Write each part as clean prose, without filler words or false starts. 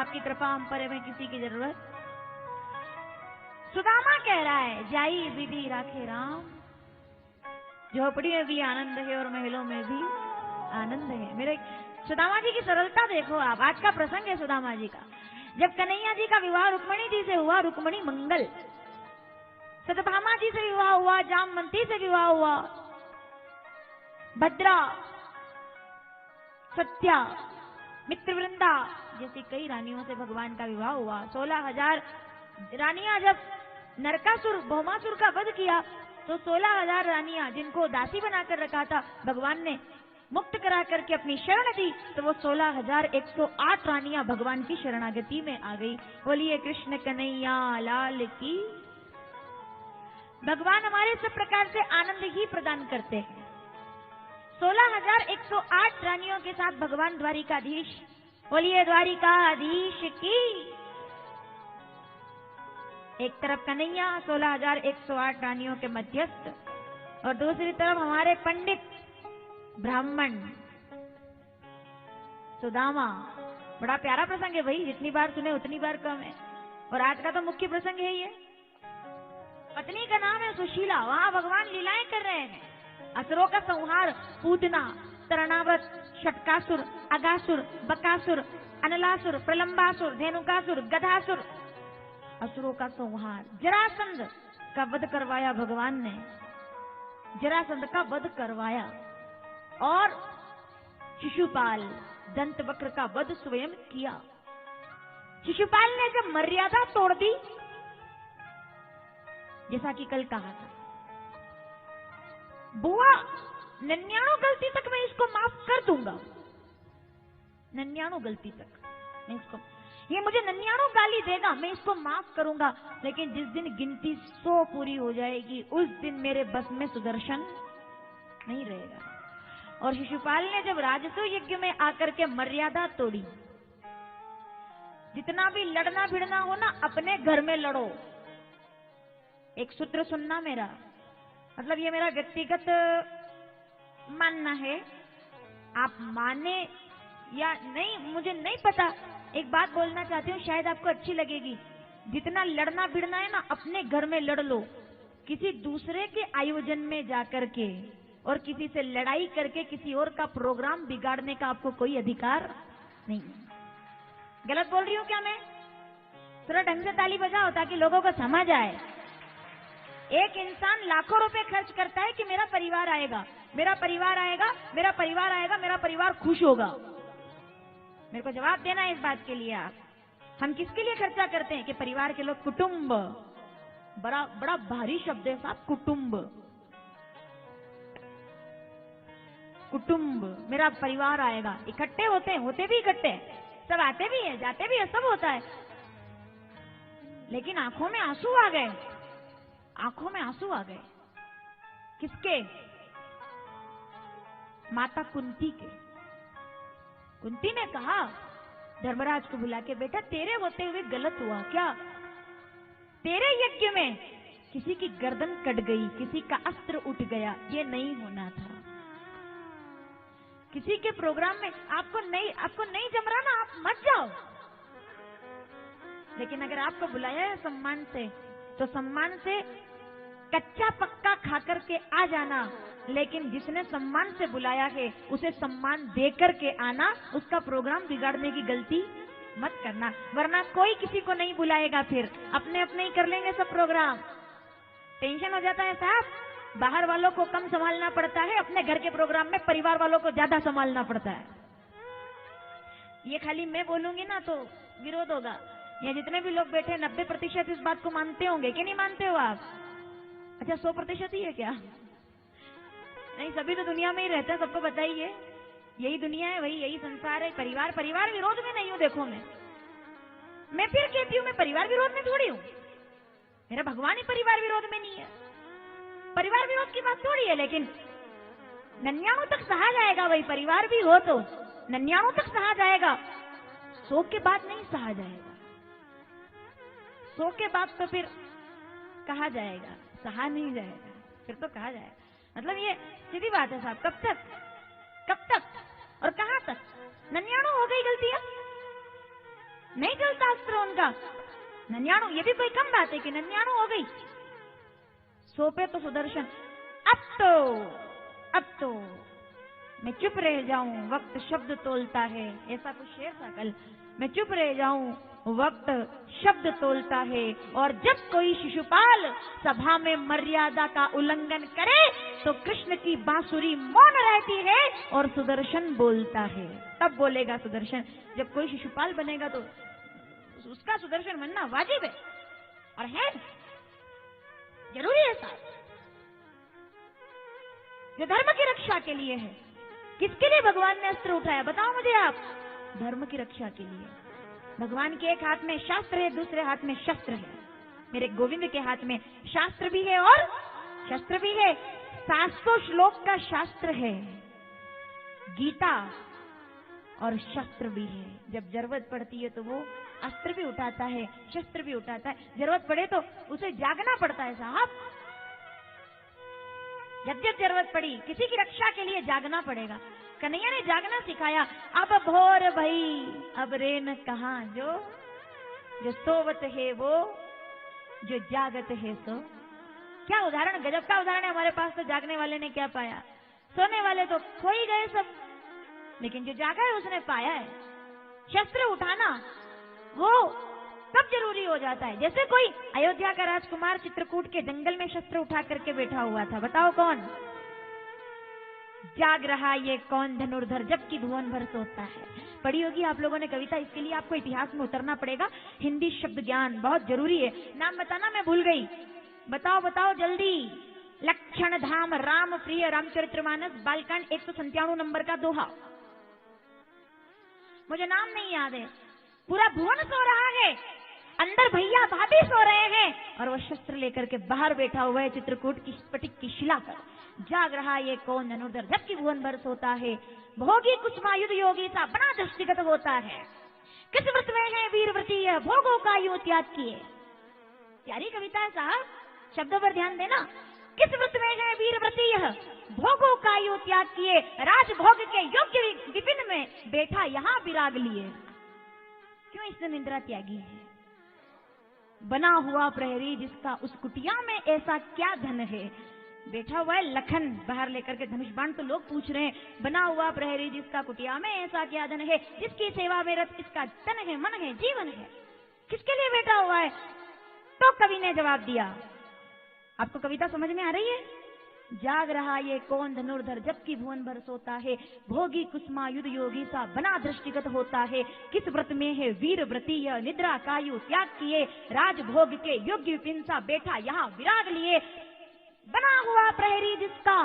आपकी कृपा हम पर, हमें किसी की जरूरत। सुदामा कह रहा है जाई विधि राखे राम, झोपड़ी में भी आनंद है और महलों में भी आनंद है। मेरे सुदामा जी की सरलता देखो आप। आज का प्रसंग है सुदामा जी का। जब कन्हैया जी का विवाह रुक्मणी जी से हुआ, रुक्मणी मंगल, सत्यभामा जी से विवाह हुआ, जामवंती से विवाह हुआ, भद्रा, सत्या, मित्रवृंदा जैसी कई रानियों से भगवान का विवाह हुआ। 16,000 रानियां, जब नरकासुर भौमासुर का वध किया तो 16,000 रानियां जिनको दासी बनाकर रखा था भगवान ने मुक्त करा करके अपनी शरण दी, तो वो 16,108 रानियां भगवान की शरणागति में आ गई। बोलिए कृष्ण कन्हैया लाल की। भगवान हमारे सब प्रकार से आनंद ही प्रदान करते हैं। 16,108 रानियों के साथ भगवान द्वारिकाधीश, बोलिए द्वारिकाधीश की। एक तरफ कन्हैया 16,108 रानियों के मध्यस्थ, और दूसरी तरफ हमारे पंडित ब्राह्मण सुदामा। बड़ा प्यारा प्रसंग है भाई, जितनी बार सुने उतनी बार कम है। और आज का तो मुख्य प्रसंग है ये। पत्नी का नाम है सुशीला, वहां भगवान लीलाएं कर रहे हैं। असुरों का संहार, पूतना, तरणाव्रत, षटकासुर, अगासुर, बकासुर, अनलासुर, प्रलंबासुर, धेनुकासुर, गधासुर, असुरों का संहार। जरासंध का वध करवाया भगवान ने, जरासंध का वध करवाया। और शिशुपाल दंतवक्र का वध स्वयं किया। शिशुपाल ने जब मर्यादा तोड़ दी, जैसा कि कल कहा था, बुआ 99 गलती तक मैं इसको माफ कर दूंगा, 99 गलती तक मैं इसको, ये मुझे 99 गाली देगा मैं इसको माफ करूंगा, लेकिन जिस दिन गिनती 100 पूरी हो जाएगी उस दिन मेरे बस में सुदर्शन नहीं रहेगा। और शिशुपाल ने जब राजसू यज्ञ में आकर के मर्यादा तोड़ी, जितना भी लड़ना भिड़ना हो ना अपने घर में लड़ो। एक सूत्र सुनना मेरा, मतलब ये मेरा व्यक्तिगत मानना है, आप माने या नहीं मुझे नहीं पता। एक बात बोलना चाहती हूँ, शायद आपको अच्छी लगेगी। जितना लड़ना भिड़ना है ना अपने घर में लड़ लो, किसी दूसरे के आयोजन में जाकर के और किसी से लड़ाई करके किसी और का प्रोग्राम बिगाड़ने का आपको कोई अधिकार नहीं। गलत बोल रही हूँ क्या मैं? थोड़ा ढंग से ताली बजाओ ताकि लोगों को समझ आए। एक इंसान लाखों रुपए खर्च करता है कि मेरा परिवार आएगा, मेरा परिवार आएगा, मेरा परिवार आएगा, मेरा परिवार खुश होगा। मेरे को जवाब देना है इस बात के लिए। आप हम किसके लिए खर्चा करते हैं? कि परिवार के लोग, कुटुंब बड़ा भारी शब्द है साहब, कुटुंब। कुटुंब, मेरा परिवार आएगा, इकट्ठे होते हैं, होते भी इकट्ठे, सब आते भी हैं, जाते भी है, सब होता है, लेकिन आंखों में आंसू आ गए, आंखों में आंसू आ गए। किसके? माता कुंती के। कुंती ने कहा धर्मराज को बुला के, बेटा तेरे होते हुए गलत हुआ क्या? तेरे यज्ञ में किसी की गर्दन कट गई, किसी का अस्त्र उठ गया, ये नहीं होना था। किसी के प्रोग्राम में आपको नहीं जम रहा ना, आप मत जाओ, लेकिन अगर आपको बुलाया है सम्मान से, तो सम्मान से कच्चा पक्का खा करके आ जाना, लेकिन जिसने सम्मान से बुलाया है उसे सम्मान दे करके आना, उसका प्रोग्राम बिगाड़ने की गलती मत करना, वरना कोई किसी को नहीं बुलाएगा, फिर अपने अपने ही कर लेंगे सब प्रोग्राम। टेंशन हो जाता है साहब, बाहर वालों को कम संभालना पड़ता है, अपने घर के प्रोग्राम में परिवार वालों को ज्यादा संभालना पड़ता है। ये खाली मैं बोलूंगी ना तो विरोध होगा। या जितने भी लोग बैठे 90% इस बात को मानते होंगे कि नहीं मानते हो आप? अच्छा 100% ही है क्या? नहीं, सभी तो दुनिया में ही रहते हैं, सबको पता ही है, यही दुनिया है, वही यही संसार है। परिवार विरोध में नहीं हूं। देखो मैं फिर कहती हूँ, मैं परिवार विरोध में थोड़ी हूँ, मेरा भगवान ही परिवार विरोध में नहीं है। परिवार विरोध की बात थोड़ी है, लेकिन 99 तक सहा जाएगा, वही परिवार भी हो तो 99 तक सहा जाएगा, 100 के बाद नहीं सहा जाएगा। 100 के बाद तो फिर कहा जाएगा, सहा नहीं जाएगा, फिर तो कहा जाएगा। मतलब ये सीधी बात है साहब। कब तक और कहां तक? 99 हो गई गलतियां, नहीं चलता अस्त्र उनका। 99, ये भी कोई कम बात है कि 99 हो गई। सौंपे तो सुदर्शन, अब तो मैं चुप रह जाऊं, वक्त शब्द तोलता है। ऐसा कुछ शेर था कल। मैं चुप रह जाऊं, वक्त शब्द तोलता है। और जब कोई शिशुपाल सभा में मर्यादा का उल्लंघन करे तो कृष्ण की बांसुरी मौन रहती है और सुदर्शन बोलता है। तब बोलेगा सुदर्शन। जब कोई शिशुपाल बनेगा तो उसका सुदर्शन बनना वाजिब है और है, जरूरी है साहब। जो धर्म की रक्षा के लिए है। किसके लिए भगवान ने अस्त्र उठाया बताओ मुझे आप? धर्म की रक्षा के लिए। भगवान के एक हाथ में शास्त्र है, दूसरे हाथ में शस्त्र है। मेरे गोविंद के हाथ में शास्त्र भी है और शस्त्र भी है। 700 श्लोक का शास्त्र है, गीता, और शस्त्र भी है। जब जरूरत पड़ती है तो वो अस्त्र भी उठाता है, शस्त्र भी उठाता है। जरूरत पड़े तो उसे जागना पड़ता है साहब। जब जब जरूरत पड़ी किसी की रक्षा के लिए जागना पड़ेगा। कन्हैया ने जागना सिखाया। अब भोर भई अब रे न कहां, जो सोवत है वो, जो जागत है सो। क्या उदाहरण, गजब का उदाहरण है हमारे पास। तो जागने वाले ने क्या पाया? सोने वाले तो खो ही गए सब, लेकिन जो जागा है उसने पाया है। शस्त्र उठाना वो तब जरूरी हो जाता है। जैसे कोई अयोध्या का राजकुमार चित्रकूट के जंगल में शस्त्र उठा करके बैठा हुआ था। बताओ कौन? जाग रहा ये कौन धनुर्धर जबकि भुवन भर सोता है। पढ़ी होगी आप लोगों ने कविता। इसके लिए आपको इतिहास में उतरना पड़ेगा। हिंदी शब्द ज्ञान बहुत जरूरी है। नाम बताना मैं भूल गई। बताओ बताओ जल्दी। लक्षण धाम राम प्रिय रामचरितमानस बालकांड 197 नंबर का दोहा। मुझे नाम नहीं याद है। पूरा भुवन सो रहा है, अंदर भैया भाभी सो रहे हैं और वो शस्त्र लेकर के बाहर बैठा हुआ है चित्रकूट की स्फटिक की शिला पर। जाग रहा ये कौन धनुर्धर जबकि भुवन भर सोता है। भोगी कुसुमायुध योगी सा बना दृष्टिगत होता है। किस व्रत में है वीरव्रती यह भोगों का यूं त्याग किए। प्यारी कविता है साहब, शब्दों पर ध्यान देना। किस व्रत में है वीरव्रती यह भोगों का यूं त्याग किए। राजभोग के योग्य विपिन में बैठा यहाँ विराग लिए। क्यों इसने निद्रा त्यागी है? बना हुआ प्रहरी जिसका उस कुटिया में ऐसा क्या धन है। बैठा हुआ है लखन बाहर लेकर के धनुष बाण। तो लोग पूछ रहे हैं बना हुआ प्रहरी जिसका कुटिया में ऐसा क्या धन है। जिसकी सेवा में रत इसका तन है, मन है, जीवन है। किसके लिए बैठा हुआ है? तो कवि ने जवाब दिया। आपको कविता समझ में आ रही है? जाग रहा ये कौन धनुर्धर जबकि भुवन भर सोता है। भोगी कुसुमायुध योगी सा बना दृष्टिगत होता है। किस व्रत में है वीर व्रती यह निद्रा कायु त्याग किए। राजभोग के योग्य विपिन सा बैठा यहाँ विराग लिए। बना हुआ प्रहरी जिसका,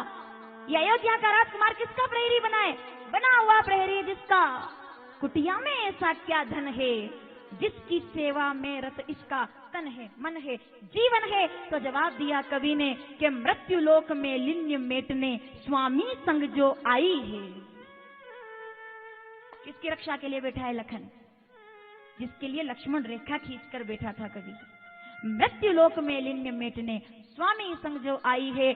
ये अयोध्या का राजकुमार किसका प्रहरी बना है? बना हुआ प्रहरी जिसका कुटिया में ऐसा क्या धन है। जिसकी सेवा में रत इसका तन है, मन है, जीवन है। तो जवाब दिया कवि ने कि मृत्यु लोक में लिन्य मेटने स्वामी संग जो आई है। किसकी रक्षा के लिए बैठा है लखन? जिसके लिए लक्ष्मण रेखा खींचकर बैठा था कवि। मृत्यु लोक में लिन्य मेटने स्वामी संग जो आई है।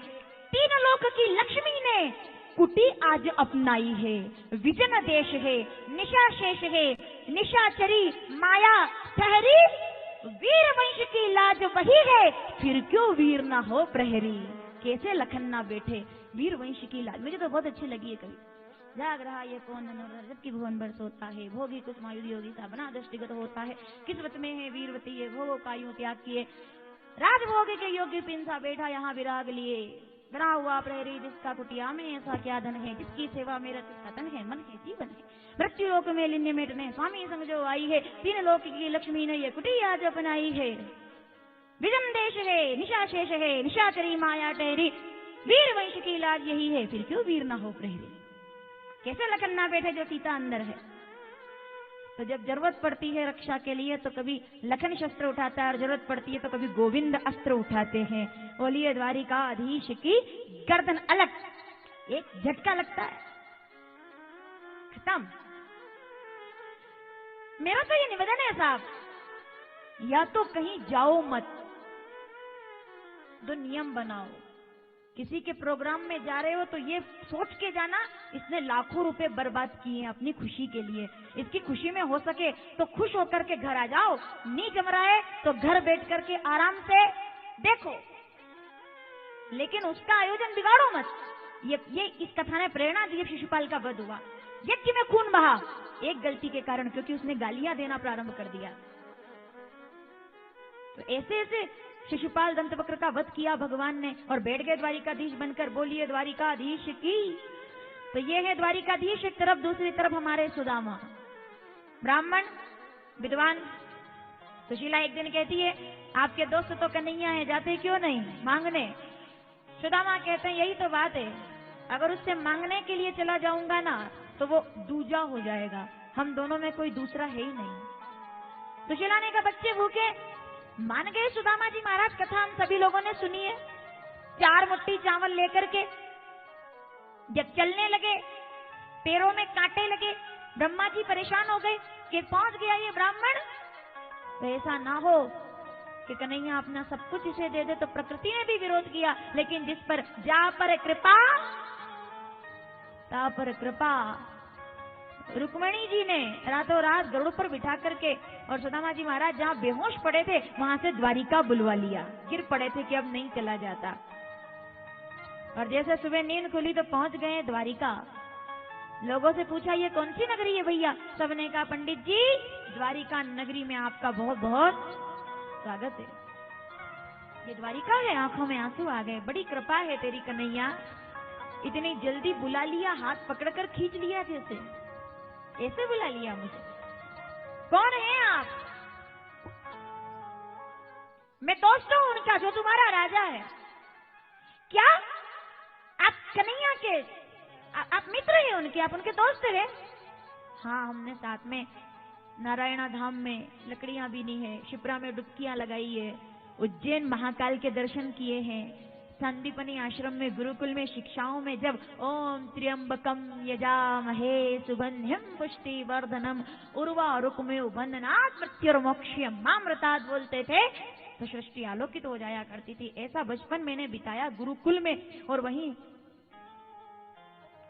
तीन लोक की लक्ष्मी ने कुटी आज अपनाई है। विजन देश है, निशा शेष है, निशाचरी माया ठहरी। वीर वंश की लाज वही है, फिर क्यों वीर ना हो प्रहरी। कैसे लखन ना बैठे, वीर वंश की लाज। मुझे तो बहुत अच्छी लगी है कवि। जाग रहा ये कौन धनुर्धर जबकि भुवन भर सोता है। भोगी कुसुमायुध योगी सा बना दृष्टिगत होता है। किस व्रत में है वीरवती ये भोगों का यूं त्याग किए। राजभोग के योग्य पिन सा बैठा यहाँ विराग लिए। बना हुआ प्रहरी जिसका कुटिया में ऐसा क्या धन है। जिसकी सेवा में रत इसका तन है, मन है, जीवन है। मृत्यु लोक में लिन्य मेटने स्वामी संग जो आई है। तीन लोक की लक्ष्मी ने ये कुटी आज अपनाई है। विजन देश है, निशा शेष है, निशाचरी माया ठहरी। वीर वंश की लाज यही है, फिर क्यों वीर ना हो प्रहरी। कैसे लखन ना बैठे जो सीता अंदर है। तो जब जरूरत पड़ती है रक्षा के लिए तो कभी लखन शस्त्र उठाता है और जरूरत पड़ती है तो कभी गोविंद अस्त्र उठाते हैं। बोलिए द्वारिकाधीश की गर्दन अलग, एक झटका लगता है, खत्म। मेरा तो ये निवेदन है साहब, या तो कहीं जाओ मत, दो नियम बनाओ। किसी के प्रोग्राम में जा रहे हो तो ये सोच के जाना, इसने लाखों रुपए बर्बाद किए हैं अपनी खुशी के लिए। इसकी खुशी में हो सके तो खुश होकर के घर आ जाओ, नहीं जम रहा है तो घर बैठ करके आराम से देखो, लेकिन उसका आयोजन बिगाड़ो मत। ये इस कथा ने प्रेरणा दी। शिशुपाल का वध हुआ, यज्ञ में खून बहा, एक गलती के कारण, क्योंकि उसने गालियां देना प्रारंभ कर दिया। तो ऐसे ऐसे शिशुपाल दंतवक्र का वध किया भगवान ने और बैठ गए द्वारिकाधीश बनकर। बोलिए द्वारिकाधीश की। तो ये है द्वारिकाधीश एक तरफ, दूसरी तरफ हमारे सुदामा ब्राह्मण विद्वान। सुशीला एक दिन कहती है, आपके दोस्त तो कन्हैया है, जाते क्यों नहीं मांगने? सुदामा कहते हैं, यही तो बात है, अगर उससे मांगने के लिए चला जाऊंगा ना तो वो दूजा हो जाएगा, हम दोनों में कोई दूसरा है ही नहीं। सुशीला ने कहा, बच्चे भूखे मान गए सुदामा जी महाराज। कथा हम सभी लोगों ने सुनी है। 4 मुट्ठी चावल लेकर के जब चलने लगे, पैरों में कांटे लगे, ब्रह्मा जी परेशान हो गए कि पहुंच गया ये ब्राह्मण। तो ऐसा ना हो कि कन्हैया अपना सब कुछ इसे दे दे। तो प्रकृति ने भी विरोध किया, लेकिन जिस पर जा पर कृपा ता पर कृपा, रुक्मणी जी ने रातों रात गरुड़ पर बिठा करके और सुदामा जी महाराज जहाँ बेहोश पड़े थे वहां से द्वारिका बुलवा लिया। गिर पड़े थे कि अब नहीं चला जाता। और जैसे सुबह नींद खुली तो पहुंच गए द्वारिका। लोगों से पूछा, ये कौन सी नगरी है भैया? सबने कहा, पंडित जी द्वारिका नगरी में आपका बहुत बहुत स्वागत है। ये द्वारिका है। आंखों में आंसू आ गए। बड़ी कृपा है तेरी कन्हैया, इतनी जल्दी बुला लिया, हाथ पकड़कर खींच लिया, जैसे ऐसे बुला लिया मुझे। कौन है आप? मैं दोस्त हूं उनका जो तुम्हारा राजा है। क्या आप कन्हैया के आप मित्र हैं उनके, आप उनके दोस्त हैं? हाँ, हमने साथ में नारायणा धाम में लकड़ियां बीनी है, शिप्रा में डुबकियां लगाई है, उज्जैन महाकाल के दर्शन किए हैं, संदीपनी आश्रम में गुरुकुल में शिक्षाओं में जब ओम त्र्यंबकम यजामहे सुगंधिम पुष्टिवर्धनम उर्वारुकमेव बंधनात् मृत्युर्मोक्ष्यम मामृतात् बोलते थे तो सृष्टि आलोकित हो जाया करती थी। ऐसा बचपन मैंने बिताया गुरुकुल में, और वहीं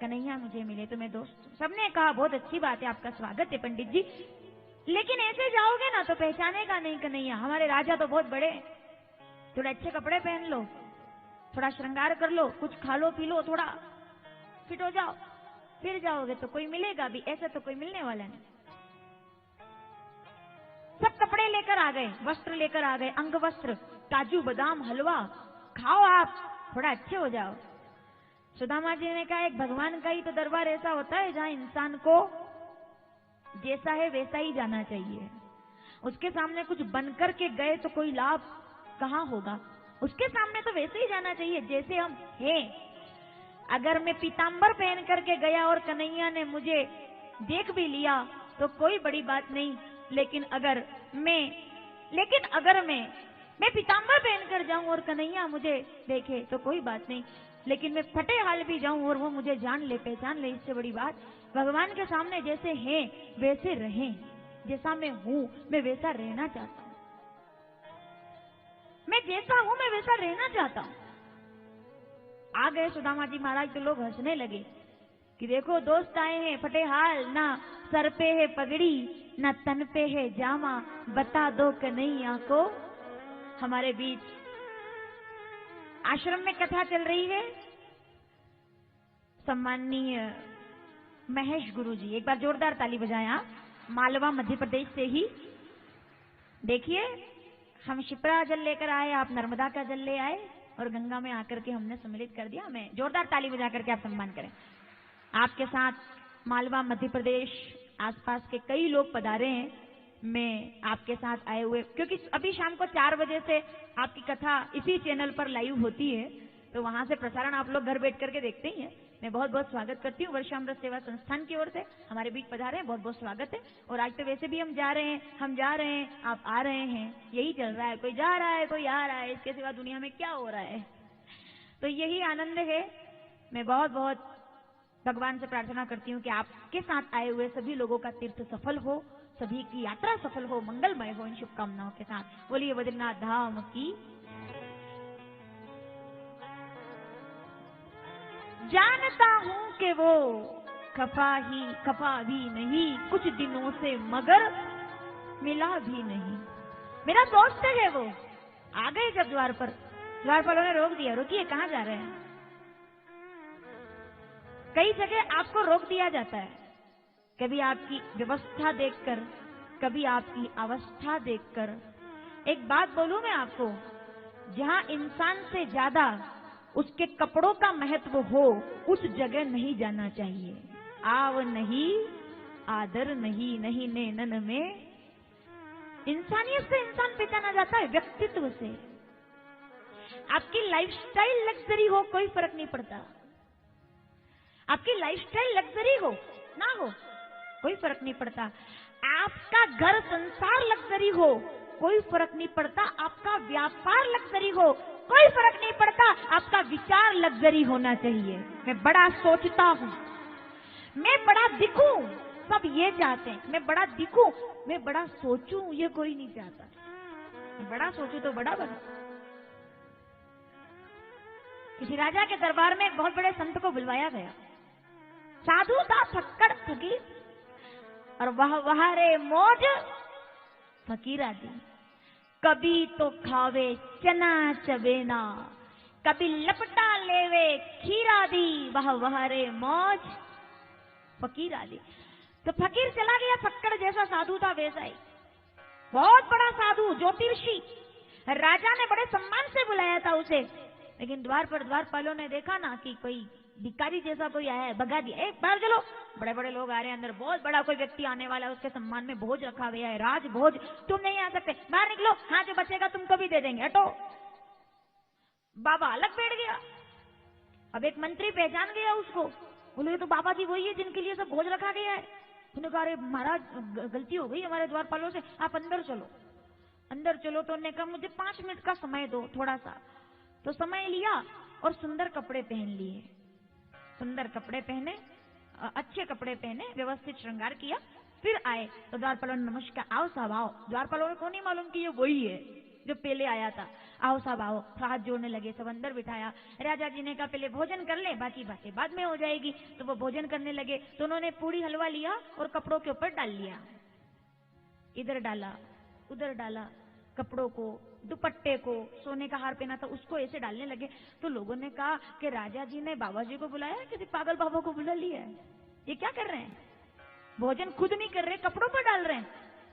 कन्हैया मुझे मिले तो मैं दोस्त। सबने कहा, बहुत अच्छी बात है, आपका स्वागत है पंडित जी, लेकिन ऐसे जाओगे ना तो पहचानेगा नहीं कन्हैया। हमारे राजा तो बहुत बड़े, थोड़े अच्छे कपड़े पहन लो, थोड़ा श्रृंगार कर लो, कुछ खा लो पी लो, थोड़ा फिट हो जाओ, फिर जाओगे तो कोई मिलेगा भी, ऐसा तो कोई मिलने वाला नहीं। सब कपड़े लेकर आ गए, वस्त्र लेकर आ गए, अंग वस्त्र, काजू बादाम हलवा, खाओ आप, थोड़ा अच्छे हो जाओ। सुदामा जी ने कहा, एक भगवान का ही तो दरबार ऐसा होता है जहाँ इंसान को जैसा है वैसा ही जाना चाहिए। उसके सामने कुछ बनकर के गए तो कोई लाभ कहाँ होगा, उसके सामने तो वैसे ही जाना चाहिए जैसे हम हैं। अगर मैं पीतांबर पहन करके गया और कन्हैया ने मुझे देख भी लिया तो कोई बड़ी बात नहीं, लेकिन अगर मैं पीतांबर पहनकर जाऊं और कन्हैया मुझे देखे तो कोई बात नहीं, लेकिन मैं फटे हाल भी जाऊं और वो मुझे जान ले, पहचान ले, इससे बड़ी बात भगवान के सामने जैसे हैं वैसे रहें। जैसा मैं हूं मैं वैसा रहना चाहता हूं, मैं जैसा हूं मैं वैसा रहना चाहता हूं। आ गए सुदामा जी महाराज तो लोग हंसने लगे कि देखो दोस्त आए हैं फटे हाल, ना सर पे है पगड़ी ना तन पे है जामा, बता दो कन्हैया को। हमारे बीच आश्रम में कथा चल रही है। सम्माननीय महेश गुरु जी, एक बार जोरदार ताली बजाएं आप, मालवा मध्य प्रदेश से ही। देखिए, हम शिप्रा जल लेकर आए, आप नर्मदा का जल ले आए और गंगा में आकर के हमने सम्मिलित कर दिया। हमें जोरदार ताली बजा करके आप सम्मान करें। आपके साथ मालवा मध्य प्रदेश आसपास के कई लोग पधारे हैं, मैं आपके साथ आए हुए, क्योंकि अभी शाम को 4 बजे से आपकी कथा इसी चैनल पर लाइव होती है, तो वहां से प्रसारण आप लोग घर बैठ करके देखते ही हैं। मैं बहुत बहुत स्वागत करती हूँ वर्षामृत सेवा संस्थान की ओर से, हमारे बीच पधारे हैं, बहुत बहुत स्वागत है। और आज तो वैसे भी हम जा रहे हैं, आप आ रहे हैं, यही चल रहा है, कोई जा रहा है कोई आ रहा है, इसके सिवा दुनिया में क्या हो रहा है, तो यही आनंद है। मैं बहुत बहुत भगवान से प्रार्थना करती हूँ कि आपके साथ आए हुए सभी लोगों का तीर्थ सफल हो, सभी की यात्रा सफल हो, मंगलमय हो, इन शुभकामनाओं के साथ। बोलिए बद्रीनाथ धाम की। जानता हूं कि वो खफा भी नहीं, कुछ दिनों से मगर मिला भी नहीं। मेरा दोस्त है वो। आ गए जब द्वारपालों ने रोक दिया, रुकिए कहां जा रहे हैं। कई जगह आपको रोक दिया जाता है, कभी आपकी व्यवस्था देखकर, कभी आपकी अवस्था देखकर। एक बात बोलूं मैं आपको, जहां इंसान से ज्यादा उसके कपड़ों का महत्व हो, उस जगह नहीं जाना चाहिए। आव नहीं, आदर नहीं, नहीं नैनन में। इंसानियत से इंसान पहचाना जाता है, व्यक्तित्व से। आपकी लाइफस्टाइल लग्जरी हो कोई फर्क नहीं पड़ता, आपकी लाइफस्टाइल लग्जरी हो ना हो कोई फर्क नहीं पड़ता, आपका घर संसार लग्जरी हो कोई फर्क नहीं पड़ता, आपका व्यापार लग्जरी हो कोई फर्क नहीं पड़ता, आपका विचार लग्जरी होना चाहिए। मैं बड़ा सोचता हूं, मैं बड़ा दिखूं, सब ये चाहते हैं। मैं बड़ा दिखूं, मैं बड़ा सोचूं, ये कोई नहीं चाहता। मैं बड़ा सोचूं तो बड़ा बनूं। किसी राजा के दरबार में बहुत बड़े संत को बुलवाया गया। साधु था फक्कड़ फकीर, और वह रे मौज फकीर आदि। कभी तो खावे चना चबेना, कभी लपटा लेवे खीरा दी, वह रे मौज फकीर आदि। तो फकीर चला गया, फक्कड़ जैसा साधु था वैसा ही, बहुत बड़ा साधु ज्योतिषी। राजा ने बड़े सम्मान से बुलाया था उसे, लेकिन द्वारपालों ने देखा ना कि कोई भिखारी जैसा कोई आया है, भगा दिया। बाहर चलो, बड़े बड़े लोग आ रहे हैं, अंदर बहुत बड़ा कोई व्यक्ति आने वाला है, उसके सम्मान में भोज रखा गया है, राज भोज, तुम नहीं आ सकते, बाहर निकलो, हाँ जो बचेगा तुमको भी दे देंगे, हटो। बाबा अलग बैठ गया। अब एक मंत्री पहचान गया उसको, बोले तो बाबा जी वही है जिनके लिए सब भोज रखा गया है। उन्होंने कहा अरे महाराज गलती हो गई हमारे द्वारपालों से, आप अंदर चलो। अंदर चलो तो उन्होंने कहा मुझे 5 मिनट का समय दो थोड़ा सा। तो समय लिया और सुंदर कपड़े पहन लिए, सुंदर कपड़े पहने, अच्छे कपड़े पहने, व्यवस्थित श्रृंगार किया, फिर आए। तो द्वारपालों ने नमस्कार, आओ साहब आओ। द्वारपालों को नहीं मालूम कि ये वही है जो पहले आया था। आओ साहब आओ, हाथ जोड़ने लगे, सब अंदर बिठाया। राजा जी ने कहा पहले भोजन कर ले, बाकी बातें बाद में हो जाएगी। तो वो भोजन करने लगे, तो उन्होंने पूरी हलवा लिया और कपड़ों के ऊपर डाल लिया, इधर डाला उधर डाला, कपड़ों को, दुपट्टे को, सोने का हार पहना था उसको ऐसे डालने लगे। तो लोगों ने कहा कि राजा जी ने बाबा जी को बुलाया है, किसी पागल बाबा को बुला लिया है, ये क्या कर रहे हैं, भोजन खुद नहीं कर रहे, कपड़ों पर डाल रहे हैं,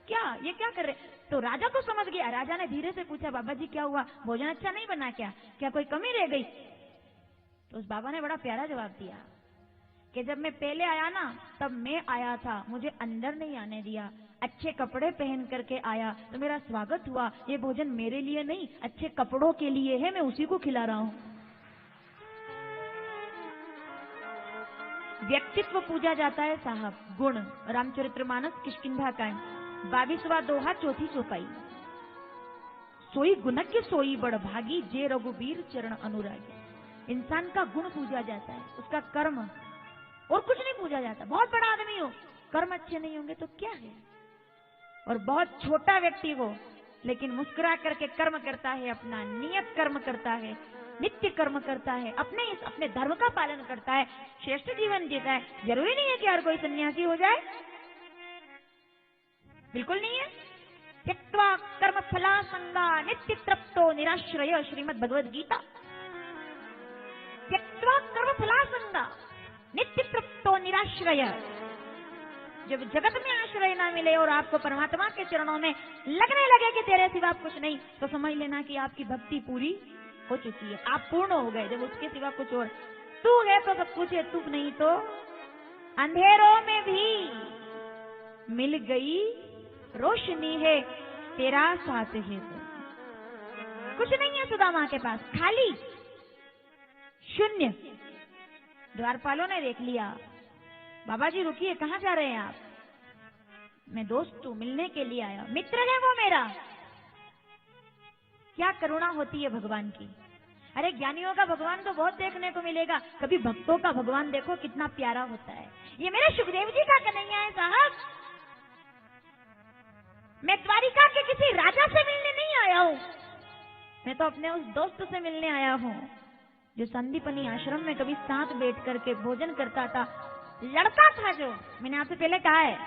क्या ये क्या कर रहे। तो राजा को समझ गया। राजा ने धीरे से पूछा बाबा जी क्या हुआ, भोजन अच्छा नहीं बना क्या कोई कमी रह गई। तो उस बाबा ने बड़ा प्यारा जवाब दिया कि जब मैं पहले आया ना तब मैं आया था, मुझे अंदर नहीं आने दिया, अच्छे कपड़े पहन करके आया तो मेरा स्वागत हुआ। ये भोजन मेरे लिए नहीं, अच्छे कपड़ों के लिए है, मैं उसी को खिला रहा हूं। व्यक्तित्व पूजा जाता है साहब, गुण। रामचरितमानस किष्किंधा कांड 22वां दोहा, 4थी चौपाई। सोई गुणज्ञ सोई बड़ भागी, जे रघुबीर चरण अनुरागी। इंसान का गुण पूजा जाता है, उसका कर्म, और कुछ नहीं पूजा जाता। बहुत बड़ा आदमी हो, कर्म अच्छे नहीं होंगे तो क्या है। और बहुत छोटा व्यक्ति हो लेकिन मुस्कुरा करके कर्म करता है, अपना नियत कर्म करता है, नित्य कर्म करता है, अपने धर्म का पालन करता है, श्रेष्ठ जीवन जीता है। जरूरी नहीं है कि हर कोई सन्यासी हो जाए, बिल्कुल नहीं है। त्यक्त्वा कर्म फला संगा नित्य तृप्तो निराश्रय, श्रीमद् भगवद गीता। त्यक्त्वा कर्म फला संगा नित्य तृप्तो निराश्रय। जब जगत में आश्रय ना मिले और आपको परमात्मा के चरणों में लगने लगे कि तेरे सिवा कुछ नहीं, तो समझ लेना कि आपकी भक्ति पूरी हो चुकी है, आप पूर्ण हो गए। जब उसके सिवा कुछ और, तू है तो सब कुछ है, तू नहीं तो अंधेरों में भी मिल गई रोशनी है, तेरा साथ है तो। कुछ नहीं है सुदामा के पास, खाली शून्य। द्वारपालों ने देख लिया, बाबा जी रुकिए, कहां जा रहे हैं आप। मैं दोस्त हूं, मिलने के लिए आया, मित्र है वो मेरा। क्या करुणा होती है भगवान की। अरे ज्ञानियों का भगवान तो बहुत देखने को मिलेगा, कभी भक्तों का भगवान देखो कितना प्यारा होता है। ये मेरे सुखदेव जी का कन्हैया है साहब। मैं द्वारिका के किसी राजा से मिलने नहीं आया हूं, मैं तो अपने उस दोस्त से मिलने आया हूं जो संदीपनी आश्रम में कभी साथ बैठ करके भोजन करता था, लड़का था जो, मैंने आपसे पहले कहा है,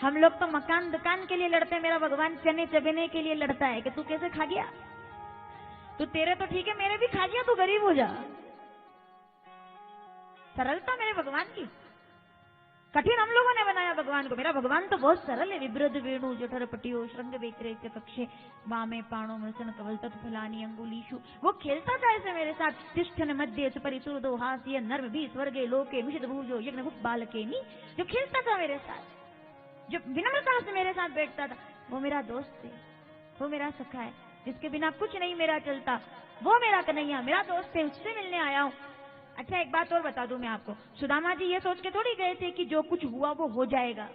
हम लोग तो मकान दुकान के लिए लड़ते हैं, मेरा भगवान चने चबेने के लिए लड़ता है कि तू कैसे खा गया, तू तेरे तो ठीक है, मेरे भी खा गया, तू गरीब हो जा। सरलता मेरे भगवान की, कठिन हम लोगों ने बनाया भगवान को। मेरा भगवान तो बहुत सरल है। विब्रद वेणु जठर पटियो श्रृंग बेकरे कक्षे वामे पाणो मृसन कवल तत्फलानी अंगुलीशु। वो खेलता था ऐसे मेरे साथ। तिष्ठन मध्य परिसुर दो हास्य नर्म भी स्वर्गे लोके मिषद भूजो यज्ञ मुख बालके नी। जो खेलता था मेरे साथ, जो विनम्रता से मेरे साथ बैठता था, वो मेरा दोस्त है, वो मेरा सखा है, जिसके बिना कुछ नहीं मेरा चलता, वो मेरा कन्हैया मेरा दोस्त है, उससे मिलने आया हूँ। अच्छा, एक बात और बता दूं मैं आपको, सुदामा जी ये सोच के थोड़ी गए थे कि जो कुछ हुआ वो हो जाएगा।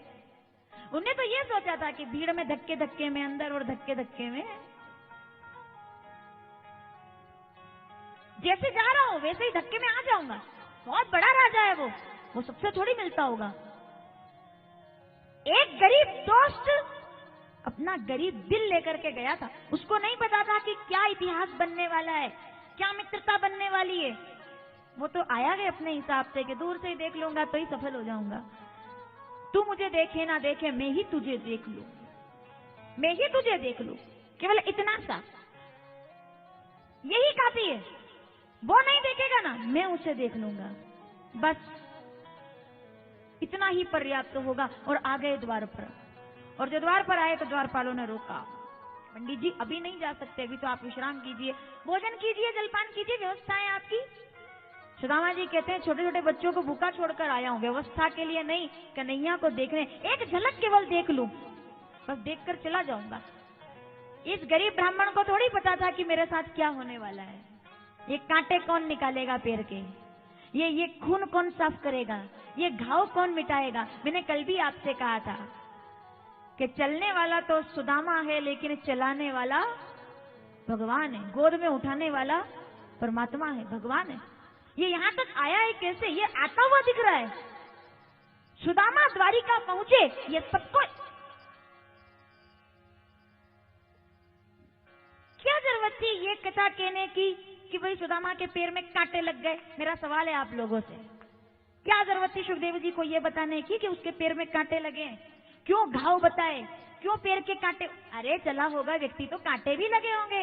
उन्हें तो ये सोचा था कि भीड़ में धक्के धक्के में अंदर और धक्के धक्के में, जैसे जा रहा हूं वैसे ही धक्के में आ जाऊंगा। बहुत बड़ा राजा है वो सबसे थोड़ी मिलता होगा। एक गरीब दोस्त अपना गरीब दिल लेकर के गया था। उसको नहीं पता था कि क्या इतिहास बनने वाला है, क्या मित्रता बनने वाली है। वो तो आया है अपने हिसाब से कि दूर से ही देख लूंगा तो ही सफल हो जाऊंगा। तू मुझे देखे ना देखे, मैं ही तुझे देख लूं, मैं ही तुझे देख लूं, केवल इतना सा, यही काफी है। वो नहीं देखेगा ना, मैं उसे देख लूंगा, बस इतना ही पर्याप्त होगा। और आ गए द्वार पर, और जो द्वार पर आए तो द्वारपालों ने रोका, पंडित जी अभी नहीं जा सकते, अभी तो आप विश्राम कीजिए, भोजन कीजिए, जलपान कीजिए, व्यवस्था है आपकी। सुदामा जी कहते हैं छोटे छोटे बच्चों को भूखा छोड़कर आया हूं, व्यवस्था के लिए नहीं, कन्हैया को देखने, एक झलक केवल देख लूं, बस देखकर चला जाऊंगा। इस गरीब ब्राह्मण को थोड़ी पता था कि मेरे साथ क्या होने वाला है। ये कांटे कौन निकालेगा पैर के, ये खून कौन साफ करेगा, ये घाव कौन मिटाएगा। मैंने कल भी आपसे कहा था कि चलने वाला तो सुदामा है, लेकिन चलाने वाला भगवान है, गोद में उठाने वाला परमात्मा है, भगवान है। ये यहां तक आया है कैसे, ये आता हुआ दिख रहा है। सुदामा द्वारिका पहुंचे, ये सबको क्या जरूरत थी ये कथा कहने की कि भाई सुदामा के पैर में कांटे लग गए। मेरा सवाल है आप लोगों से, क्या जरूरत थी सुखदेव जी को ये बताने की कि उसके पैर में कांटे लगे? क्यों घाव बताए, क्यों पैर के कांटे? अरे चला होगा व्यक्ति तो कांटे भी लगे होंगे,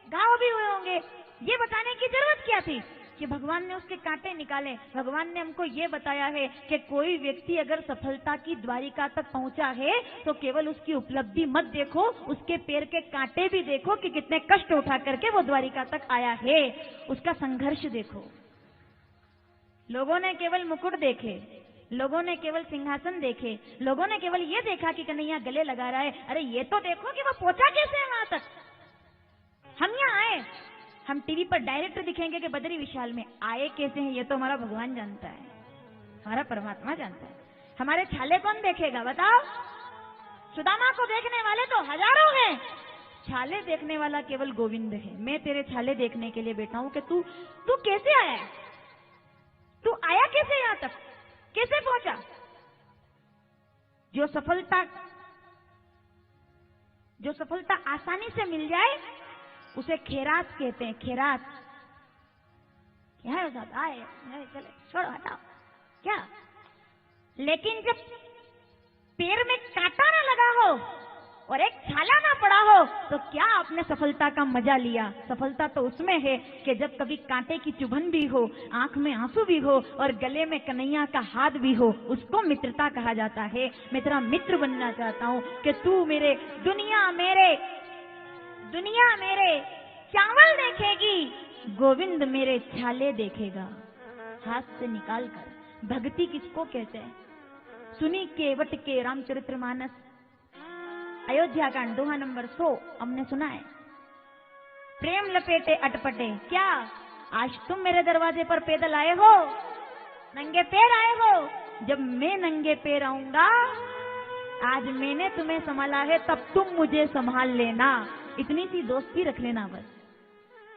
घाव भी हुए होंगे, ये बताने की जरूरत क्या थी कि भगवान ने उसके कांटे निकाले? भगवान ने हमको ये बताया है कि कोई व्यक्ति अगर सफलता की द्वारिका तक पहुंचा है तो केवल उसकी उपलब्धि मत देखो, उसके पैर के कांटे भी देखो कि कितने कष्ट उठा करके वो द्वारिका तक आया है, उसका संघर्ष देखो। लोगों ने केवल मुकुट देखे, लोगों ने केवल सिंहासन देखे, लोगों ने केवल ये देखा कि कन्हैया गले लगा रहा है। अरे ये तो देखो कि वो पहुंचा कैसे है वहां तक। हम यहाँ आए, हम टीवी पर डायरेक्ट दिखेंगे कि बद्री विशाल में, आए कैसे हैं ये तो हमारा भगवान जानता है, हमारा परमात्मा जानता है। हमारे छाले कौन देखेगा बताओ? सुदामा को देखने वाले तो हजारों हैं, छाले देखने वाला केवल गोविंद है। मैं तेरे छाले देखने के लिए बैठा हूं कि तू कैसे आया, तू आया कैसे यहां तक, कैसे पहुंचा? जो सफलता आसानी से मिल जाए उसे खेरात कहते हैं। खेरात क्या है? आए चले छोड़ो हटाओ क्या। लेकिन जब पैर में कांटा ना लगा हो और एक छाला ना पड़ा हो तो क्या आपने सफलता का मजा लिया? सफलता तो उसमें है कि जब कभी कांटे की चुभन भी हो, आंख में आंसू भी हो और गले में कन्हैया का हाथ भी हो, उसको मित्रता कहा जाता है। मैं तेरा मित्र बनना चाहता हूं कि तू मेरे दुनिया मेरे चावल देखेगी, गोविंद मेरे छाले देखेगा हाथ से निकाल कर। भक्ति किसको कहते हैं? सुनी केवट के रामचरितमानस अयोध्या कांड दोहा नंबर 100 हमने सुना है। प्रेम लपेटे अटपटे, क्या आज तुम मेरे दरवाजे पर पैदल आए हो, नंगे पैर आए हो? जब मैं नंगे पैर आऊंगा, आज मैंने तुम्हें संभाला है, तब तुम मुझे संभाल लेना। इतनी सी दोस्ती रख लेना बस।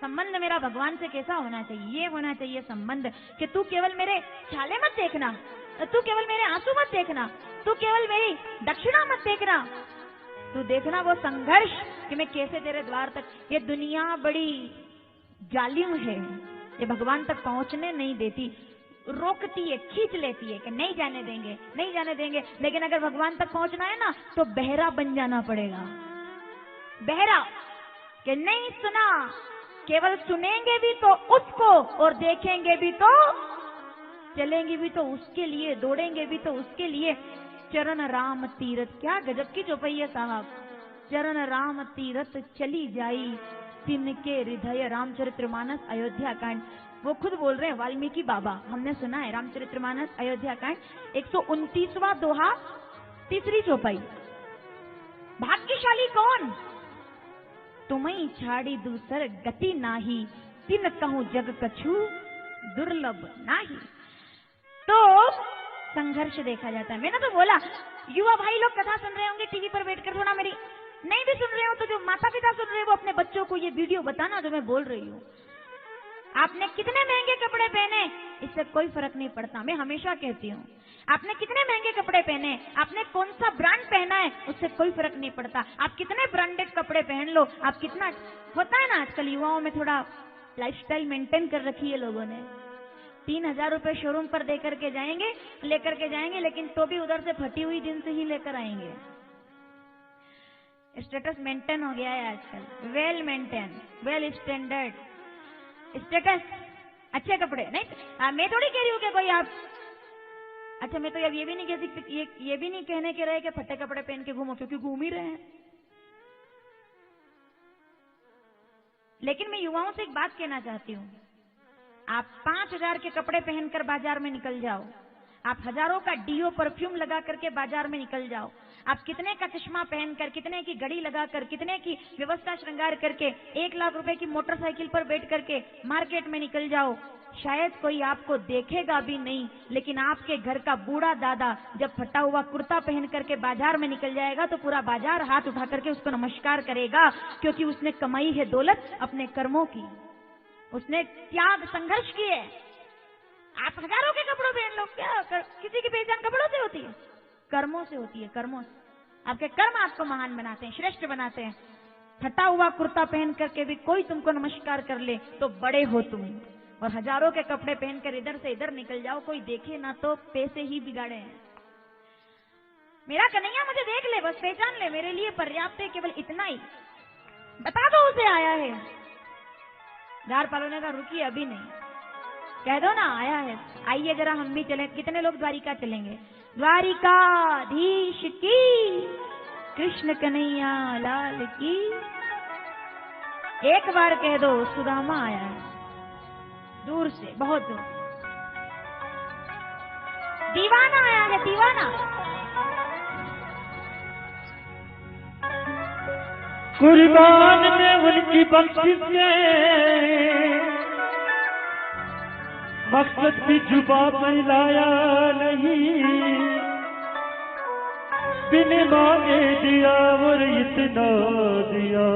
संबंध मेरा भगवान से कैसा होना चाहिए? ये होना चाहिए संबंध कि तू केवल मेरे छाले मत देखना, तू केवल मेरे आंसू मत देखना, तू केवल मेरी दक्षिणा मत देखना, तू देखना वो संघर्ष कि मैं कैसे तेरे द्वार तक। ये दुनिया बड़ी जालिम है, ये भगवान तक पहुंचने नहीं देती, रोकती है, खींच लेती है कि नहीं जाने देंगे, नहीं जाने देंगे। लेकिन अगर भगवान तक पहुंचना है ना तो बहरा बन जाना पड़ेगा। बहरा कि नहीं सुना, केवल सुनेंगे भी तो उसको और देखेंगे भी तो, चलेंगे भी तो उसके लिए, दौड़ेंगे भी तो उसके लिए। चरण राम तीरथ, क्या गजब की चौपाई है साहब। चरण राम तीरथ चली जाई, तिनके हृदय। रामचरितमानस अयोध्या कांड, वो खुद बोल रहे हैं वाल्मीकि बाबा, हमने सुना है रामचरितमानस अयोध्या कांड 129वां दोहा, तीसरी चौपाई। भाग्यशाली कौन, तुम्हें छाड़ी दूसर गति नाही, तिन कहूं जग कछु दुर्लभ नाही। तो संघर्ष देखा जाता है। मैंने तो बोला युवा भाई लोग कथा सुन रहे होंगे टीवी पर बैठकर, थोड़ा मेरी नहीं भी सुन रहे हो तो जो माता पिता सुन रहे हो वो अपने बच्चों को ये वीडियो बताना जो मैं बोल रही हूँ। आपने कितने महंगे कपड़े पहने इससे कोई फर्क नहीं पड़ता। मैं हमेशा कहती हूँ आपने कितने महंगे कपड़े पहने, आपने कौन सा ब्रांड पहना है उससे कोई फर्क नहीं पड़ता। आप कितने ब्रांडेड कपड़े पहन लो, आप कितना, होता है ना आजकल युवाओं में थोड़ा लाइफस्टाइल मेंटेन कर रखी है लोगों ने। 3000 रुपए शोरूम पर लेकर के जाएंगे, लेकिन तो भी उधर से फटी हुई जींस ही लेकर आएंगे। स्टेटस मेंटेन हो गया है आजकल, well maintain, well standard status, अच्छे कपड़े नहीं। मैं थोड़ी कह रही हूँ कि कोई आप, अच्छा मैं तो अब ये भी नहीं कह सकती, ये भी नहीं कहने के रहे कि फटे कपड़े पहन के घूमो, क्योंकि घूम ही रहे हैं। लेकिन मैं युवाओं से एक बात कहना चाहती हूँ, आप 5000 के कपड़े पहनकर बाजार में निकल जाओ, आप हजारों का डीओ परफ्यूम लगा करके बाजार में निकल जाओ, आप कितने का चश्मा पहनकर, कितने की घड़ी लगाकर, कितने की व्यवस्था श्रृंगार करके 1 लाख रुपए की मोटरसाइकिल पर बैठ करके मार्केट में निकल जाओ, शायद कोई आपको देखेगा भी नहीं। लेकिन आपके घर का बूढ़ा दादा जब फटा हुआ कुर्ता पहन करके बाजार में निकल जाएगा तो पूरा बाजार हाथ उठा करके उसको नमस्कार करेगा, क्योंकि उसने कमाई है दौलत अपने कर्मों की, उसने त्याग संघर्ष किए। आप हजारों के कपड़ों पहन लो, क्या किसी की पहचान कपड़ों से होती है? कर्मों से होती है, कर्मों से। आपके कर्म आपको महान बनाते हैं, श्रेष्ठ बनाते हैं। फटा हुआ कुर्ता पहन करके भी कोई तुमको नमस्कार कर ले तो बड़े हो तुम, और हजारों के कपड़े पहनकर इधर से इधर निकल जाओ, कोई देखे ना तो पैसे ही बिगाड़े हैं। मेरा कन्हैया मुझे देख ले, बस पहचान ले, मेरे लिए पर्याप्त है, केवल इतना ही बता दो उसे आया है। दार पालोने का रुकी अभी नहीं, कह दो ना आया है। आइए जरा हम भी चलें। कितने लोग द्वारिका चलेंगे? द्वारिकाधीश की, कृष्ण कन्हैया लाल की। एक बार कह दो सुदामा आया है, दूर से, बहुत दूर। दीवाना आया है, दीवाना। कुर्बान में उनकी बख्शिश में मकसद भी जुबा पर लाया नहीं, बिन मांगे दिया और इतना दिया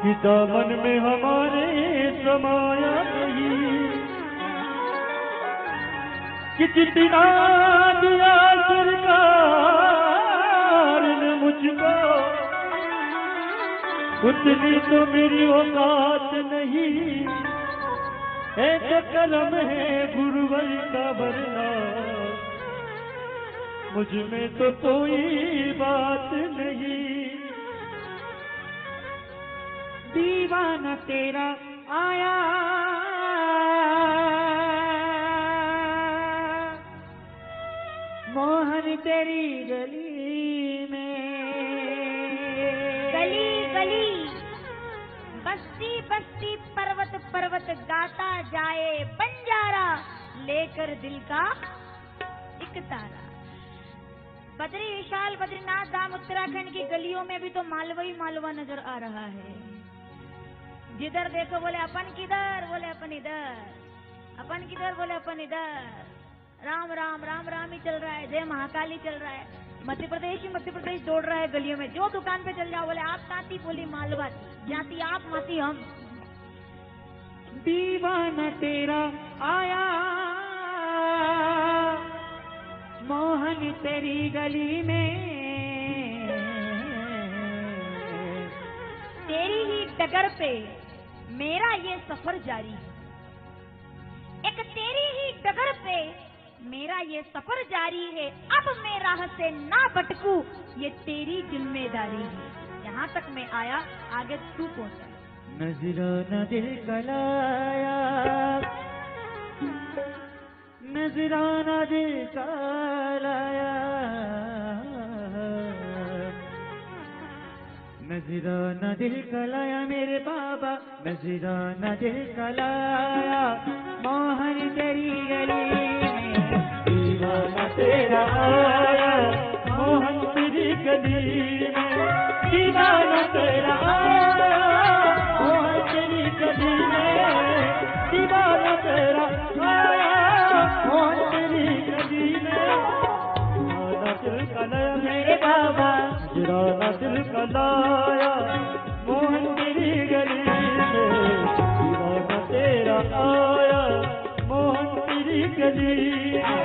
कि दामन में हमारे समाया नहीं, कि जितना दिया सरकार ने मुझको उतनी तो मेरी औकात नहीं है, जो कलम है गुरुवर का वरना मुझ में तो कोई बात नहीं। दीवाना तेरा आया मोहन तेरी गली में, गली गली, बस्ती बस्ती, पर्वत पर्वत, गाता जाए बंजारा, लेकर दिल का एक तारा। बद्री विशाल बद्रीनाथ धाम उत्तराखंड की गलियों में भी तो मालवा ही मालवा नजर आ रहा है। जिधर देखो बोले अपन किधर, बोले अपन इधर, अपन किधर, बोले अपन इधर। राम राम राम राम ही चल रहा है, जय महाकाली चल रहा है। मध्य प्रदेश दौड़ रहा है गलियों में। जो दुकान पे चल जाओ बोले आप ताती, बोली मालवा, जाती आप, माती हम। दीवाना तेरा आया मोहन तेरी गली में, तेरी ही डगर पे मेरा ये सफर जारी है। एक तेरी ही डगर पे मेरा ये सफर जारी है। अब मैं राह से ना भटकूं, ये तेरी जिम्मेदारी है। यहाँ तक मैं आया, आगे तू पहुंचा। नजराना दिल कलाया, नजराना दिल कलाया, नजराना दिल कलाया मेरे बाबा, नजराना दिल कलाया। मोहन तेरी गली में दीवाना तेरा आया, मोहन तेरी गली में दीवाना तेरा आया, मोहन तेरी गली में दीवाना तेरा आया, मोहन तेरी गली में दीवाना दिल कलाया मेरे बाबा, नजराना दिल कलाया। मोहन तेरी गली में दीवाना तेरा आया, मोहन तेरी गली में।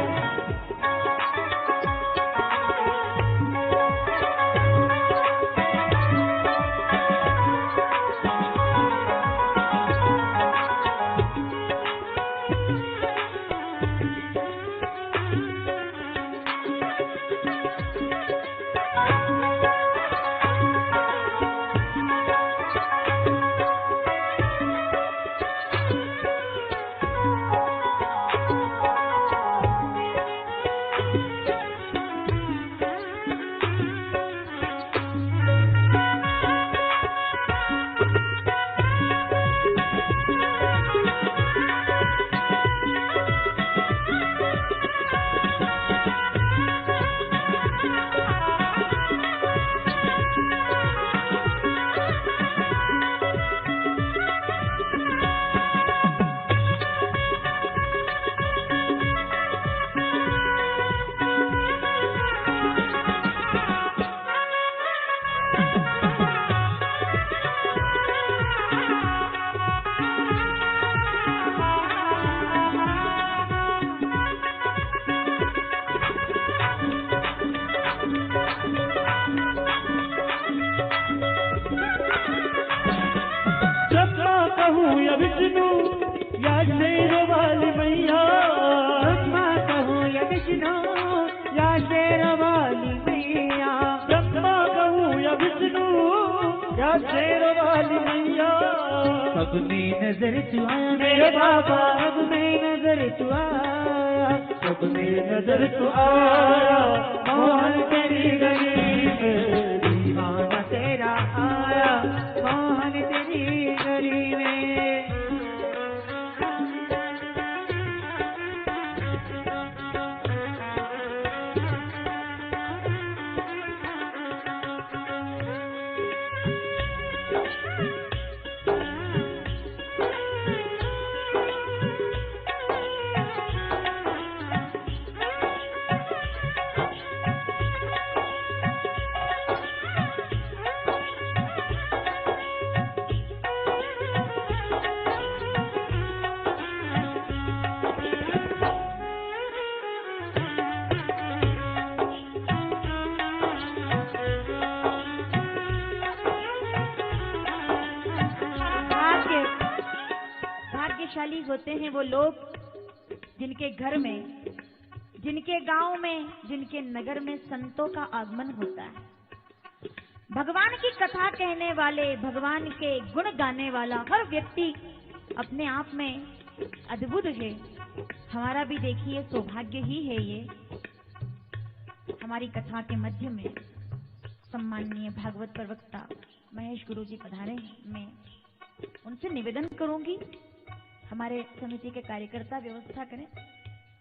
या विष्णु या शेर वाली मैया, ब्रह्मा कहूँ या विष्णु या शेर वाली मैया, ब्रह्मा कहूँ या विष्णु या शेर वाली मैया। सब में नजर तू आया मेरे बाबा, सब में नजर तू आया, सब में नजर तू आया। मोहन तेरी गली में दीवाना तेरा आया, मोहन तेरी गली में। भाग्यशाली होते हैं वो लोग जिनके घर में, जिनके गांव में, जिनके नगर में संतों का आगमन होता है। भगवान की कथा कहने वाले, भगवान के गुण गाने वाला हर व्यक्ति अपने आप में अद्भुत है। हमारा भी देखिए सौभाग्य ही है ये। हमारी कथा के मध्य में सम्माननीय भागवत प्रवक्ता महेश गुरु जी पधारे। मैं उनसे निवेदन करूंगी, हमारे समिति के कार्यकर्ता व्यवस्था करें,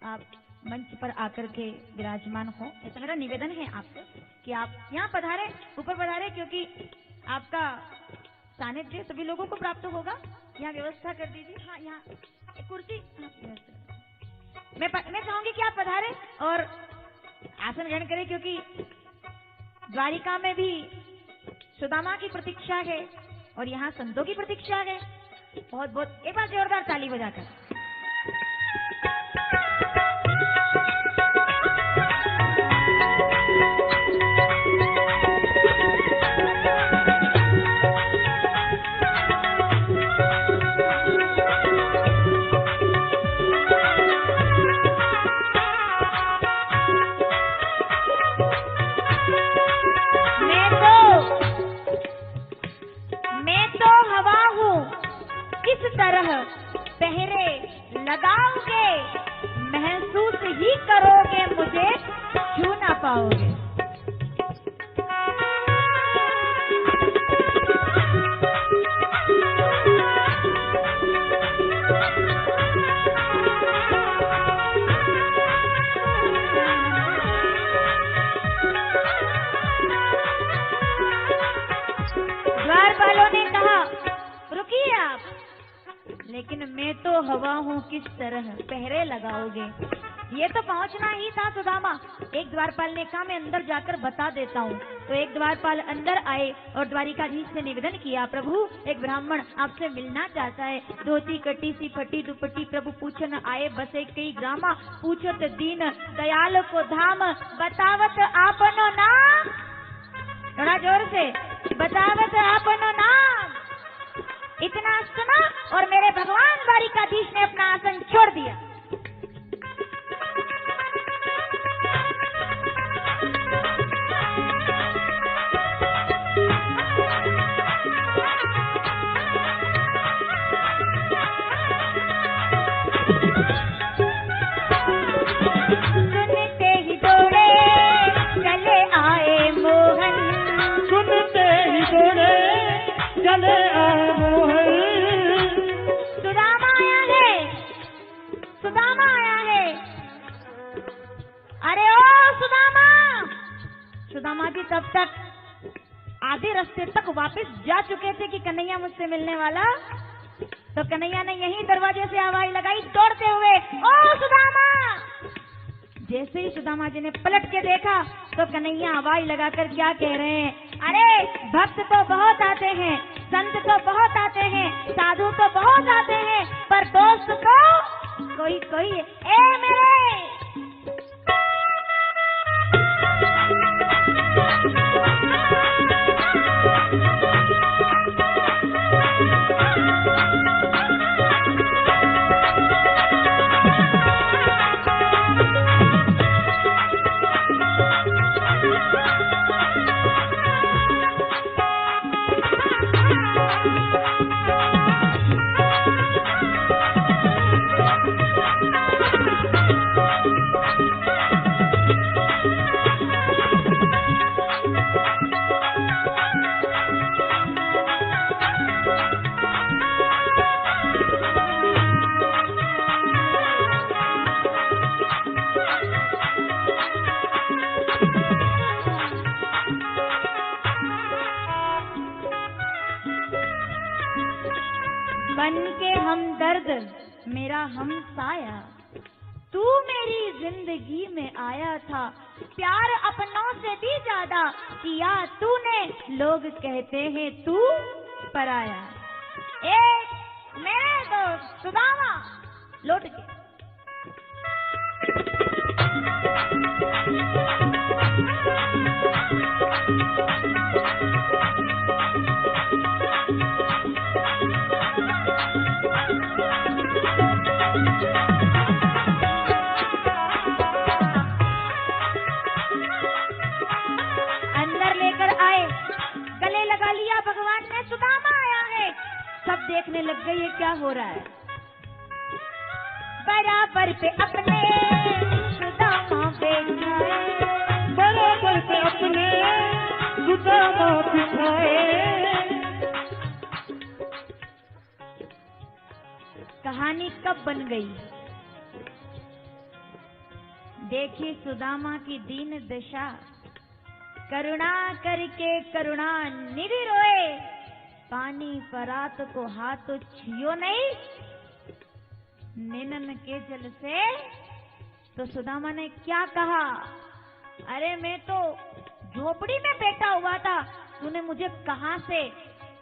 आप मंच पर आकर के विराजमान हो। ऐसा मेरा निवेदन है आपसे कि आप यहाँ पधारे, ऊपर पधारे, क्योंकि आपका सानिध्य सभी लोगों को प्राप्त होगा। यहाँ व्यवस्था कर दीजिए। हाँ, यहाँ एक कुर्सी। मैं चाहूंगी कि आप पधारे और आसन ग्रहण करें, क्योंकि द्वारिका में भी सुदामा की प्रतीक्षा है और यहाँ संतों की प्रतीक्षा है। बहुत बहुत एक बार जोरदार ताली बजाकर। तरह पहरे लगाओगे, महसूस ही करोगे मुझे, छू ना पाओगे। द्वारपालों ने कहा रुकिए आप, लेकिन मैं तो हवा हूँ, किस तरह पहरे लगाओगे। ये तो पहुंचना ही था सुदामा। एक द्वारपाल ने कहा मैं अंदर जाकर बता देता हूँ। तो एक द्वारपाल अंदर आए और द्वारिकाधीश से निवेदन किया, प्रभु एक ब्राह्मण आपसे मिलना चाहता है। धोती कटी सी फटी दुपट्टी प्रभु पूछन आए, बसे कई ग्रामा, पूछत दीन दयाल को धाम, बतावत आपनो नाम, थोड़ा जोर से, बतावत आपनो नाम। इतना सुना और मेरे भगवान द्वारिकाधीश ने अपना आसन छोड़ दिया। सुनते ही दौड़े चले आए मोहन, सुनते ही दौड़े चले आए मोहन। सुदामा आया है, सुदामा आया है। अरे ओ सुदामा। सुदामा जी तब तक आधे रास्ते तक वापस जा चुके थे कि कन्हैया मुझसे मिलने वाला। तो कन्हैया ने यही दरवाजे से आवाज लगाई दौड़ते हुए, ओ सुदामा। जैसे ही सुदामा जी ने पलट के देखा तो कन्हैया आवाज लगाकर क्या कह रहे हैं, अरे भक्त तो बहुत आते हैं, संत तो बहुत आते हैं, साधु तो बहुत आते हैं, पर दोस्त तो कोई कोई है। ए मेरे बन के हमदर्द मेरा हम साया, तू मेरी जिंदगी में आया था, प्यार अपनों से भी ज्यादा किया तूने, लोग कहते हैं तू पराया। एक मेरे दोस्त सुदामा लौट के अंदर लेकर आए, गले लगा लिया भगवान ने, सुदामा आया है। सब देखने लग गए ये क्या हो रहा है। बराबर पे अपने सुदामा बैठाए, बराबर पे अपने सुदामा बिठाए। कहानी कब बन गई? देखिए सुदामा की दीन दशा, करुणा करके करुणा निधि रोए, पानी परात को हाथ तो छियो नहीं, निनन के जल से। तो सुदामा ने क्या कहा, अरे मैं तो झोपड़ी में बैठा हुआ था, तूने मुझे कहां से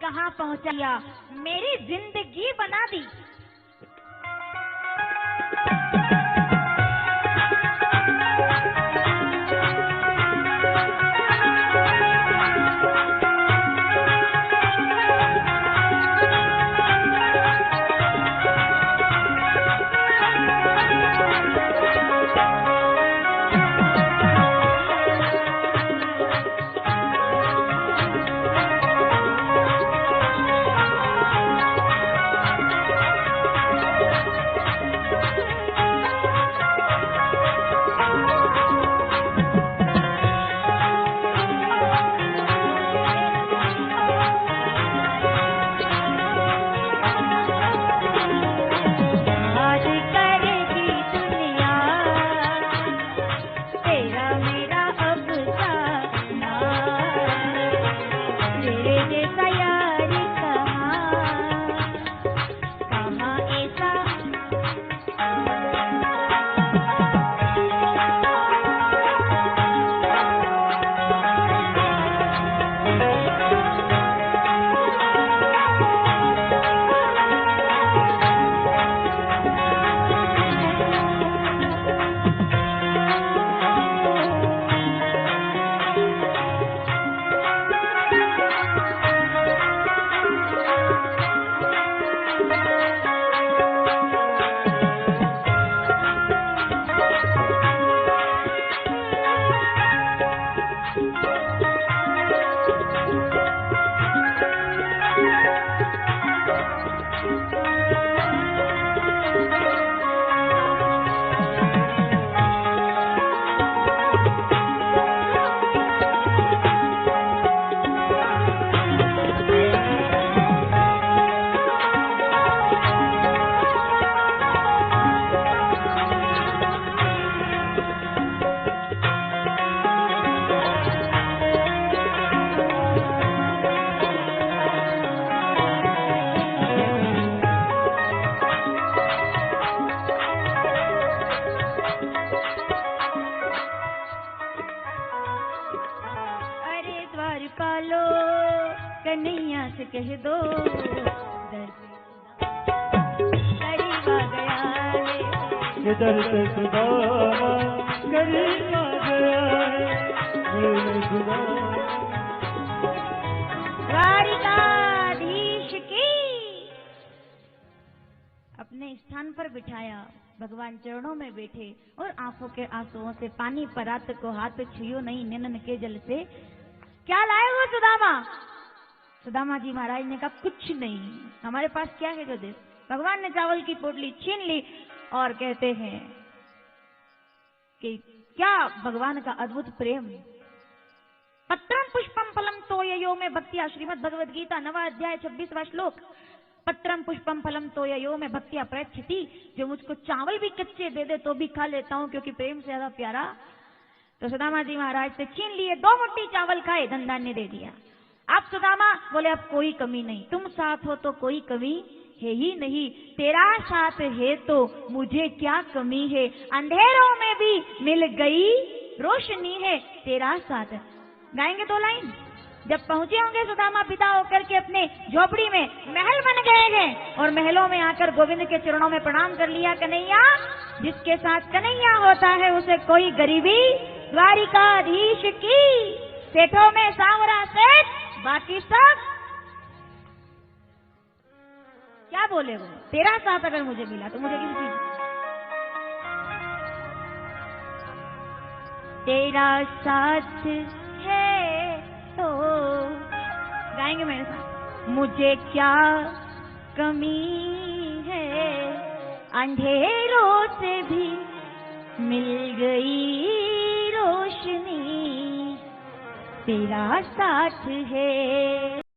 कहां पहुंचाया, मेरी जिंदगी बना दी। ऐसा यार कहाँ ऐसा। पालो कन्हैया से कह दो करीब आ गया है, दर से सुदामा करीब आ गया है, मेरे सुदामा। द्वारिकाधीश की अपने स्थान पर बिठाया, भगवान चरणों में बैठे और आंखों के आंसुओं से पानी परात को हाथ छुइयो नहीं नैनन के जल से। क्या लाए हो सुदामा? सुदामा जी महाराज ने कहा कुछ नहीं, हमारे पास क्या है जो दे। भगवान ने चावल की पोटली छीन ली और कहते हैं कि क्या भगवान का अद्भुत प्रेम। पत्रम पुष्पम फलम तोययो में भक्तिया, श्रीमद् भगवद गीता 9वां अध्याय 26वां श्लोक। पत्रम पुष्पम फलम तोययो में भक्तिया प्रयच्छति, जो मुझको चावल भी कच्चे दे दे तो भी खा लेता हूं क्योंकि प्रेम से ज्यादा प्यारा। तो सुदामा जी महाराज से छीन लिए, 2 मुट्ठी चावल खाए, धनधान्य ने दे दिया। आप सुदामा बोले अब कोई कमी नहीं, तुम साथ हो तो कोई कमी है ही नहीं, तेरा साथ है तो मुझे क्या कमी है, अंधेरों में भी मिल गई रोशनी है तेरा साथ। गाएंगे 2 लाइन। जब पहुंचे होंगे सुदामा पिता होकर के अपने झोपड़ी में, महल बन गए हैं और महलों में आकर गोविंद के चरणों में प्रणाम कर लिया। कन्हैया, जिसके साथ कन्हैया होता है उसे कोई गरीबी, द्वारिकाधीश की सेठों में सांवरा सेठ, बाकी सब क्या बोले वो, तेरा साथ अगर मुझे मिला तो मुझे किसी तेरा साथ है तो गाएंगे मेरे साथ। मुझे क्या कमी है, अंधेरों से भी मिल गई रोशनी तेरा साथ है।